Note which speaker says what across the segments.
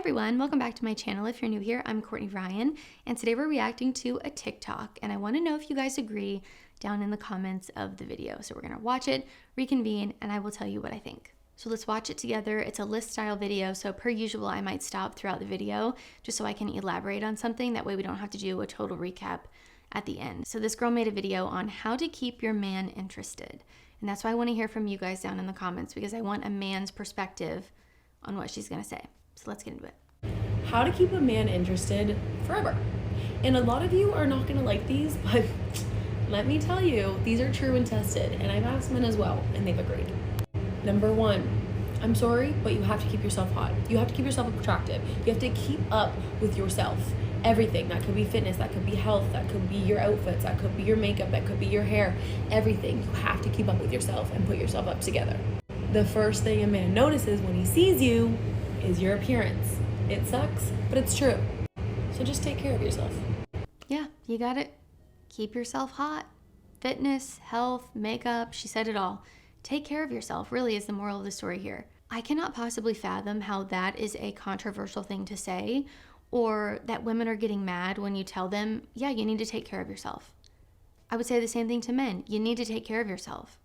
Speaker 1: everyone, welcome back to my channel. If you're new here, I'm Courtney Ryan, and today we're reacting to a TikTok, and I want to know if you guys agree down in the comments of the video. So we're going to watch it, reconvene, and I will tell you what I think. So let's watch it together. It's a list style video, so per usual, I might stop throughout the video just so I can elaborate on something. That way we don't have to do a total recap at the end. So this girl made a video on how to keep your man interested, and that's why I want to hear from you guys down in the comments, because I want a man's perspective on what she's going to say. So let's get into it.
Speaker 2: How to keep a man interested forever. And a lot of you are not gonna like these, but let me tell you, these are true and tested, and I've asked men as well, and they've agreed. Number one, I'm sorry, but you have to keep yourself hot. You have to keep yourself attractive. You have to keep up with yourself. Everything. That could be fitness, that could be health, that could be your outfits, that could be your makeup, that could be your hair. Everything. You have to keep up with yourself and put yourself up together. The first thing a man notices when he sees you is your appearance. It sucks, but it's true. So just take care of yourself.
Speaker 1: Yeah, you got it. Keep yourself hot. Fitness, health, makeup, she said it all. Take care of yourself, really, is the moral of the story here. I cannot possibly fathom how that is a controversial thing to say, or that women are getting mad when you tell them, yeah, you need to take care of yourself. I would say the same thing to men. You need to take care of yourself.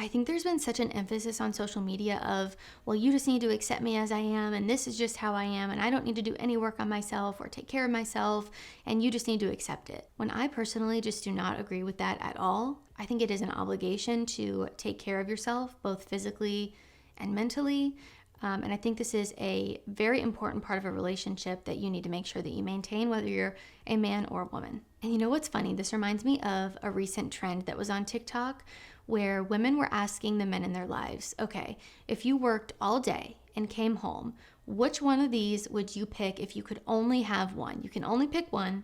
Speaker 1: I think there's been such an emphasis on social media of, well, you just need to accept me as I am, and this is just how I am, and I don't need to do any work on myself or take care of myself, and you just need to accept it. When I personally just do not agree with that at all, I think it is an obligation to take care of yourself, both physically and mentally. And I think this is a very important part of a relationship that you need to make sure that you maintain, whether you're a man or a woman. And you know what's funny? This reminds me of a recent trend that was on TikTok where women were asking the men in their lives, okay, if you worked all day and came home, which one of these would you pick if you could only have one? You can only pick one,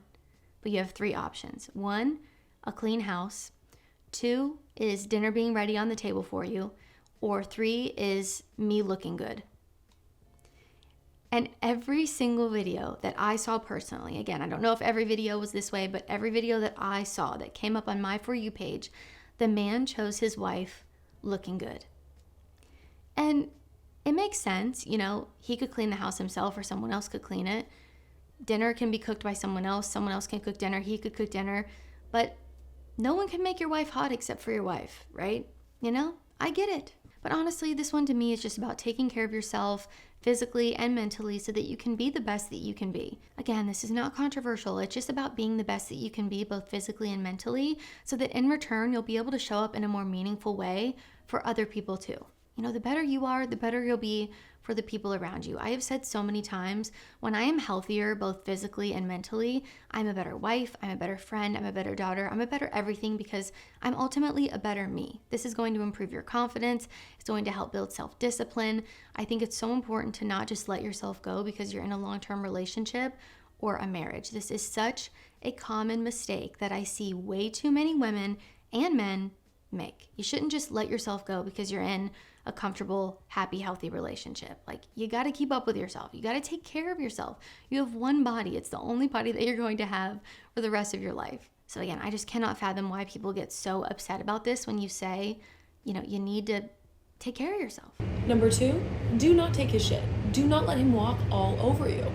Speaker 1: but you have three options. One, a clean house. Two is dinner being ready on the table for you. Or three is me looking good. And every single video that I saw personally, again, I don't know if every video was this way, but every video that I saw that came up on my For You page, the man chose his wife looking good. And it makes sense, you know, he could clean the house himself or someone else could clean it. Dinner can be cooked by someone else can cook dinner, he could cook dinner, but no one can make your wife hot except for your wife, right? You know, I get it. But honestly, this one to me is just about taking care of yourself physically and mentally so that you can be the best that you can be. Again, this is not controversial. It's just about being the best that you can be, both physically and mentally, so that in return, you'll be able to show up in a more meaningful way for other people too. You know, the better you are, the better you'll be for the people around you. I have said so many times, when I am healthier, both physically and mentally, I'm a better wife, I'm a better friend, I'm a better daughter, I'm a better everything, because I'm ultimately a better me. This is going to improve your confidence. It's going to help build self-discipline. I think it's so important to not just let yourself go because you're in a long-term relationship or a marriage. This is such a common mistake that I see way too many women and men make. You shouldn't just let yourself go because you're in a comfortable, happy, healthy relationship. Like, you got to keep up with yourself. You got to take care of yourself. You have one body. It's the only body that you're going to have for the rest of your life. So again, I just cannot fathom why people get so upset about this when you say, you know, you need to take care of yourself.
Speaker 2: Number two, do not take his shit. Do not let him walk all over you.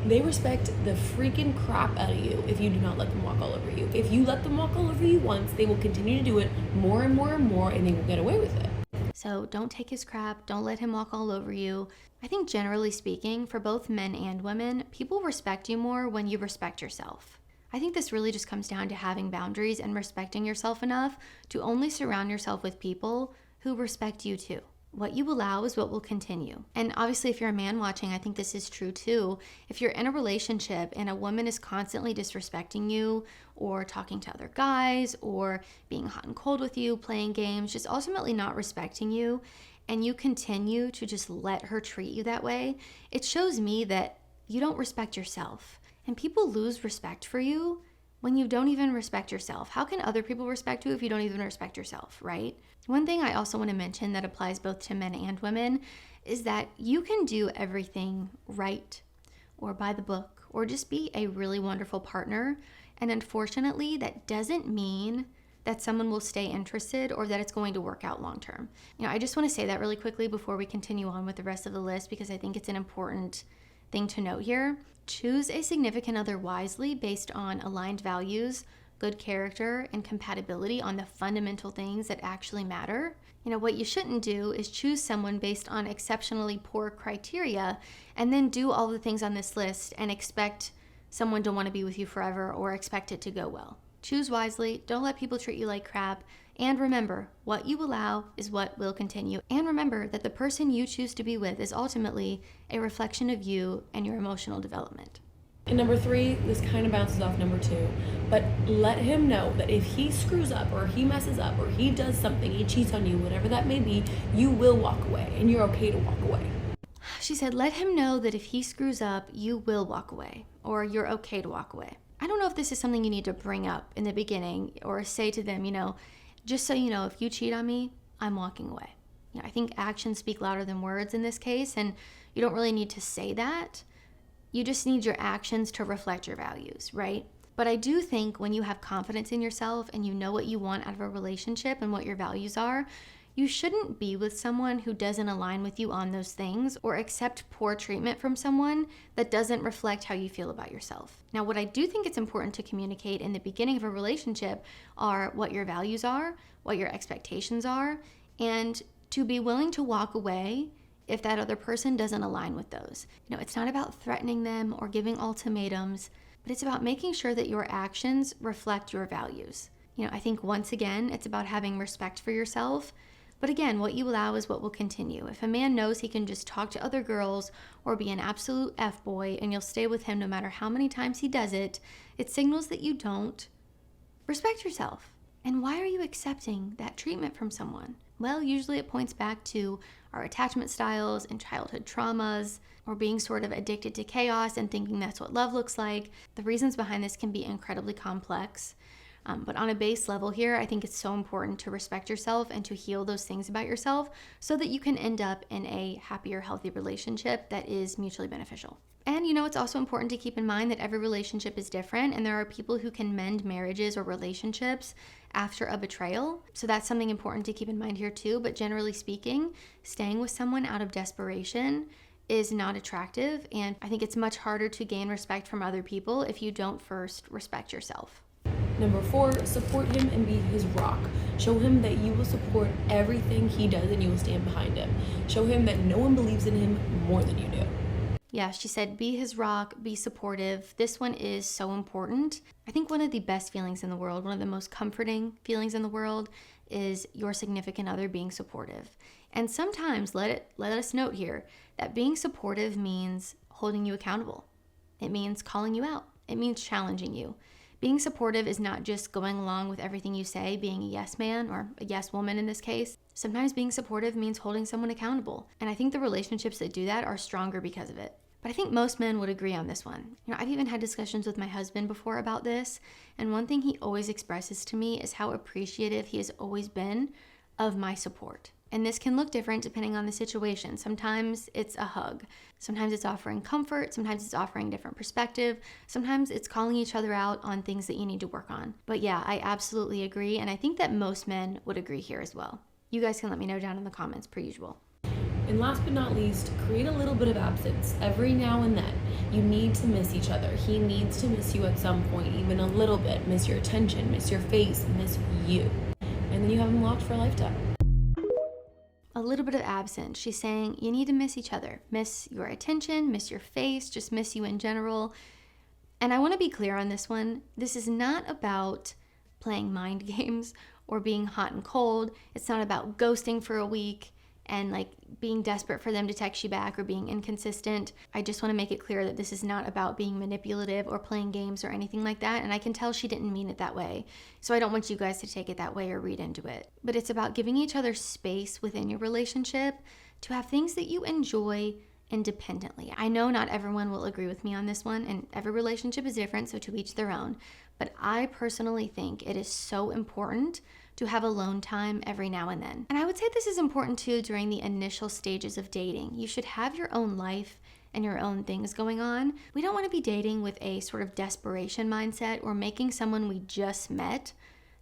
Speaker 2: They respect the freaking crap out of you if you do not let them walk all over you. If you let them walk all over you once, they will continue to do it more and more and more, and they will get away with it.
Speaker 1: So don't take his crap. Don't let him walk all over you. I think generally speaking, for both men and women, people respect you more when you respect yourself. I think this really just comes down to having boundaries and respecting yourself enough to only surround yourself with people who respect you too. What you allow is what will continue. And obviously, if you're a man watching, I think this is true too. If you're in a relationship and a woman is constantly disrespecting you or talking to other guys or being hot and cold with you, playing games, just ultimately not respecting you, and you continue to just let her treat you that way, it shows me that you don't respect yourself. And people lose respect for you when you don't even respect yourself. How can other people respect you if you don't even respect yourself, right? One thing I also want to mention that applies both to men and women is that you can do everything right or by the book or just be a really wonderful partner. And unfortunately, that doesn't mean that someone will stay interested or that it's going to work out long term. You know, I just want to say that really quickly before we continue on with the rest of the list, because I think it's an important thing to note here. Choose a significant other wisely based on aligned values, good character, and compatibility on the fundamental things that actually matter. What you shouldn't do is choose someone based on exceptionally poor criteria and then do all the things on this list and expect someone to want to be with you forever or expect it to go well. Choose wisely, don't let people treat you like crap, and remember, what you allow is what will continue. And remember that the person you choose to be with is ultimately a reflection of you and your emotional development.
Speaker 2: And number 3, this kind of bounces off number 2, but let him know that if he screws up or he messes up or he does something, he cheats on you, whatever that may be, you will walk away and you're okay to walk away.
Speaker 1: She said, let him know that if he screws up, you will walk away or you're okay to walk away. I don't know if this is something you need to bring up in the beginning or say to them, just so you know, if you cheat on me, I'm walking away. I think actions speak louder than words in this case, and you don't really need to say that. You just need your actions to reflect your values, right? But I do think when you have confidence in yourself and you know what you want out of a relationship and what your values are, you shouldn't be with someone who doesn't align with you on those things or accept poor treatment from someone that doesn't reflect how you feel about yourself. Now, what I do think it's important to communicate in the beginning of a relationship are what your values are, what your expectations are, and to be willing to walk away if that other person doesn't align with those. It's not about threatening them or giving ultimatums, but it's about making sure that your actions reflect your values. I think once again, it's about having respect for yourself. But again, what you allow is what will continue. If a man knows he can just talk to other girls or be an absolute F-boy and you'll stay with him no matter how many times he does it, it signals that you don't respect yourself. And why are you accepting that treatment from someone? Well, usually it points back to our attachment styles and childhood traumas, or being sort of addicted to chaos and thinking that's what love looks like. The reasons behind this can be incredibly complex. But on a base level here, I think it's so important to respect yourself and to heal those things about yourself so that you can end up in a happier, healthy relationship that is mutually beneficial. And it's also important to keep in mind that every relationship is different, and there are people who can mend marriages or relationships after a betrayal. So that's something important to keep in mind here too. But generally speaking, staying with someone out of desperation is not attractive. And I think it's much harder to gain respect from other people if you don't first respect yourself.
Speaker 2: Number 4, support him and be his rock. Show him that you will support everything he does and you will stand behind him. Show him that no one believes in him more than you do.
Speaker 1: Yeah, she said, be his rock, be supportive. This one is so important. I think one of the best feelings in the world, one of the most comforting feelings in the world is your significant other being supportive. And sometimes, let us note here, that being supportive means holding you accountable. It means calling you out. It means challenging you. Being supportive is not just going along with everything you say, being a yes man or a yes woman in this case. Sometimes being supportive means holding someone accountable. And I think the relationships that do that are stronger because of it. But I think most men would agree on this one. I've even had discussions with my husband before about this, and one thing he always expresses to me is how appreciative he has always been of my support. And this can look different depending on the situation. Sometimes it's a hug. Sometimes it's offering comfort. Sometimes it's offering different perspective. Sometimes it's calling each other out on things that you need to work on. But yeah, I absolutely agree, and I think that most men would agree here as well. You guys can let me know down in the comments per usual.
Speaker 2: And last but not least, create a little bit of absence every now and then. You need to miss each other. He needs to miss you at some point, even a little bit. Miss your attention, miss your face, miss you. And then you have him locked for a lifetime.
Speaker 1: A little bit of absence. She's saying you need to miss each other. Miss your attention, miss your face, just miss you in general. And I want to be clear on this one. This is not about playing mind games or being hot and cold. It's not about ghosting for a week and being desperate for them to text you back or being inconsistent. I just want to make it clear that this is not about being manipulative or playing games or anything like that. And I can tell she didn't mean it that way. So I don't want you guys to take it that way or read into it. But it's about giving each other space within your relationship to have things that you enjoy independently. I know not everyone will agree with me on this one, and every relationship is different, so to each their own. But I personally think it is so important to have alone time every now and then. And I would say this is important too during the initial stages of dating. You should have your own life and your own things going on. We don't want to be dating with a sort of desperation mindset or making someone we just met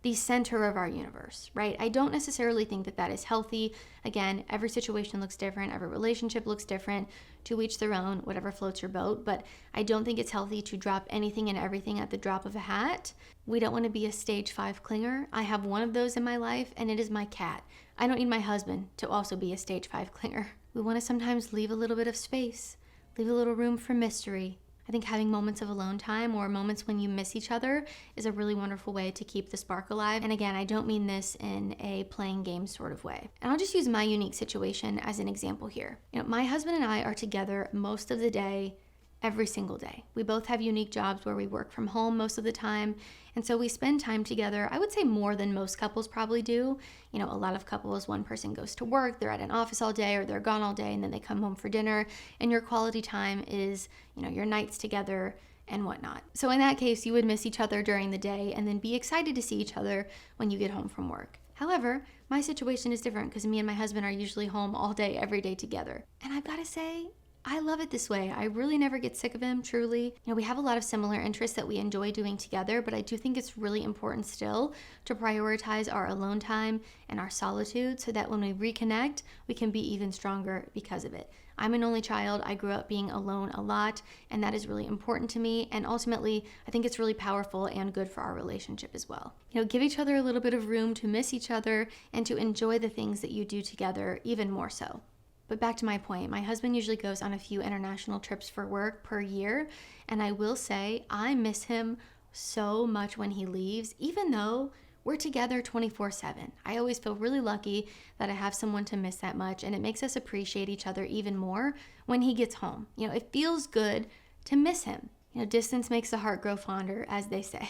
Speaker 1: the center of our universe, right? I don't necessarily think that that is healthy. Again, every situation looks different, every relationship looks different, to each their own, whatever floats your boat. But I don't think it's healthy to drop anything and everything at the drop of a hat. We don't want to be a stage 5 clinger. I have one of those in my life, and it is my cat. I don't need my husband to also be a stage 5 clinger. We want to sometimes leave a little bit of space, leave a little room for mystery. I think having moments of alone time or moments when you miss each other is a really wonderful way to keep the spark alive. And again, I don't mean this in a playing games sort of way. And I'll just use my unique situation as an example here. My husband and I are together most of the day, every single day. We both have unique jobs where we work from home most of the time. And so we spend time together, I would say more than most couples probably do. A lot of couples, one person goes to work, they're at an office all day, or they're gone all day, and then they come home for dinner. And your quality time is, your nights together and whatnot. So in that case, you would miss each other during the day and then be excited to see each other when you get home from work. However, my situation is different because me and my husband are usually home all day, every day together. And I've got to say, I love it this way. I really never get sick of him, truly. We have a lot of similar interests that we enjoy doing together, but I do think it's really important still to prioritize our alone time and our solitude so that when we reconnect, we can be even stronger because of it. I'm an only child. I grew up being alone a lot, and that is really important to me. And ultimately, I think it's really powerful and good for our relationship as well. Give each other a little bit of room to miss each other and to enjoy the things that you do together even more so. But back to my point, my husband usually goes on a few international trips for work per year, and I will say I miss him so much when he leaves, even though we're together 24/7. I always feel really lucky that I have someone to miss that much, and it makes us appreciate each other even more when he gets home. It feels good to miss him. Distance makes the heart grow fonder, as they say.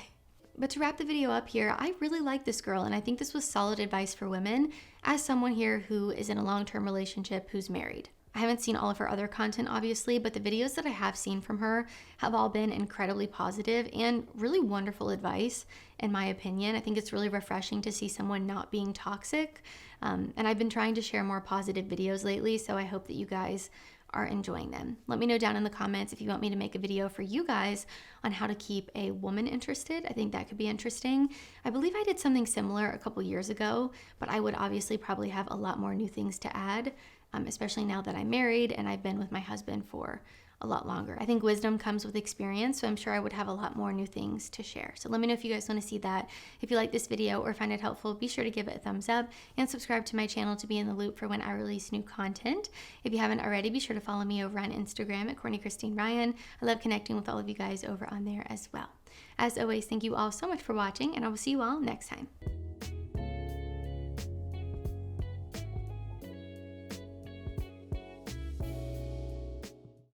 Speaker 1: But to wrap the video up here, I really like this girl, and I think this was solid advice for women as someone here who is in a long-term relationship who's married. I haven't seen all of her other content, obviously, but the videos that I have seen from her have all been incredibly positive and really wonderful advice, in my opinion. I think it's really refreshing to see someone not being toxic, and I've been trying to share more positive videos lately, so I hope that you guys are enjoying them. Let me know down in the comments if you want me to make a video for you guys on how to keep a woman interested. I think that could be interesting. I believe I did something similar a couple years ago, but I would obviously probably have a lot more new things to add, especially now that I'm married and I've been with my husband for a lot longer. I think wisdom comes with experience, so I'm sure I would have a lot more new things to share. So let me know if you guys want to see that. If you like this video or find it helpful, be sure to give it a thumbs up and subscribe to my channel to be in the loop for when I release new content. If you haven't already, be sure to follow me over on Instagram at Courtney Christine Ryan. I love connecting with all of you guys over on there as well. As always, thank you all so much for watching, and I will see you all next time.